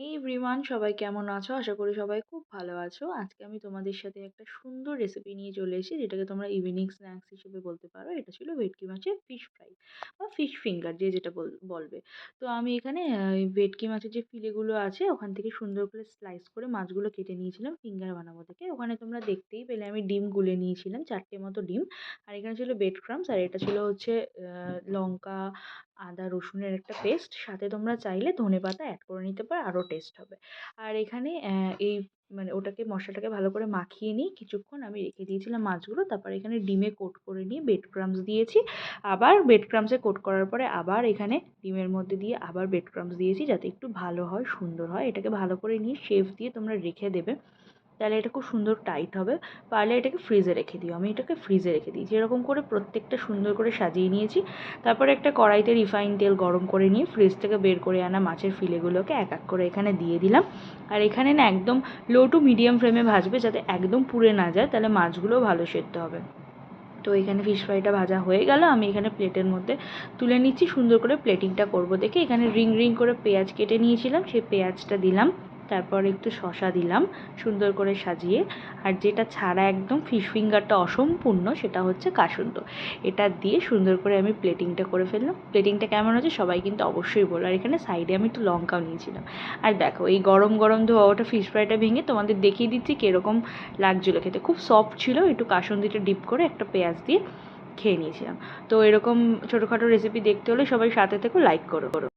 এই এভরিওয়ান, সবাই কেমন আছো? আশা করি সবাই খুব ভালো আছো। আজকে আমি তোমাদের সাথে একটা সুন্দর রেসিপি নিয়ে চলে এসেছি, যেটাকে তোমরা ইভিনিং স্ন্যাক্স হিসেবে বলতে পারো। এটা ছিল ভেটকি মাছের ফিশ ফ্রাই বা ফিশ ফিঙ্গার, যে যেটা বলবে। তো আমি এখানে এই ভেটকি মাছের যে ফিলেগুলো আছে ওখান থেকে সুন্দর করে স্লাইস করে মাছগুলো কেটে নিয়েছিলাম ফিঙ্গার বানাবো থেকে। ওখানে তোমরা দেখতেই পেলে আমি ডিম গুলে নিয়েছিলাম, 4টে মতো ডিম। আর এখানে ছিল ব্রেড ক্রাম্বস, আর এটা ছিল হচ্ছে লঙ্কা, আদা রসুনের একটা পেস্ট। সাথে তোমরা চাইলে ধনেপাতা অ্যাড করে নিতে পারো, আরও টেস্ট হবে। আর এখানে এই মানে ওটাকে মশলাটাকে ভালো করে মাখিয়ে নিয়ে কিছুক্ষণ আমি রেখে দিয়েছিলাম মাছগুলো। তারপর এখানে ডিমে কোট করে নিয়ে ব্রেড ক্রাম্বস দিয়েছি। আবার ব্রেড ক্রাম্বসে কোট করার পরে আবার এখানে ডিমের মধ্যে দিয়ে আবার ব্রেড ক্রাম্বস দিয়েছি, যাতে একটু ভালো হয়, সুন্দর হয়। এটাকে ভালো করে নিয়ে শেফ দিয়ে তোমরা রেখে দেবে, তাহলে এটা খুব সুন্দর টাইট হবে। পারলে এটাকে ফ্রিজে রেখে দিও। আমি এটাকে ফ্রিজে রেখে দিয়েছি। এরকম করে প্রত্যেকটা সুন্দর করে সাজিয়ে নিয়েছি। তারপরে একটা কড়াইতে রিফাইন তেল গরম করে নিয়ে ফ্রিজ থেকে বের করে আনা মাছের ফিলেগুলোকে এক এক করে এখানে দিয়ে দিলাম। আর এখানে না একদম লো টু মিডিয়াম ফ্লেমে ভাজবে, যাতে একদম পুড়ে না যায়, তাহলে মাছগুলোও ভালো সেদ্ধ হবে। তো এখানে ফিশ ফ্রাইটা ভাজা হয়ে গেল। আমি এখানে প্লেটের মধ্যে তুলে নিচ্ছি। সুন্দর করে প্লেটিংটা করব দেখে এখানে রিং রিং করে পেঁয়াজ কেটে নিয়েছিলাম, সেই পেঁয়াজটা দিলাম। তারপর একটু শসা দিলাম সুন্দর করে সাজিয়ে। আর যেটা ছাড়া একদম ফিশ ফিঙ্গারটা অসম্পূর্ণ, সেটা হচ্ছে কাসুন্দ। এটা দিয়ে সুন্দর করে আমি প্লেটিংটা করে ফেললাম। প্লেটিংটা কেমন হচ্ছে সবাই কিন্তু অবশ্যই বলো। আর এখানে সাইডে আমি একটু লঙ্কাও নিয়েছিলাম। আর দেখো, এই গরম গরম ধোয়া ওটা ফিশ ফ্রাইটা ভেঙে তোমাদের দেখিয়ে দিচ্ছি কীরকম লাগছিলো খেতে। খুব সফট ছিল। একটু কাসুন্দিটা ডিপ করে একটা পেঁয়াজ দিয়ে খেয়ে নিয়েছিলাম। তো এরকম ছোটোখাটো রেসিপি দেখতে হলে সবাই সাথে থেকো, লাইক করো।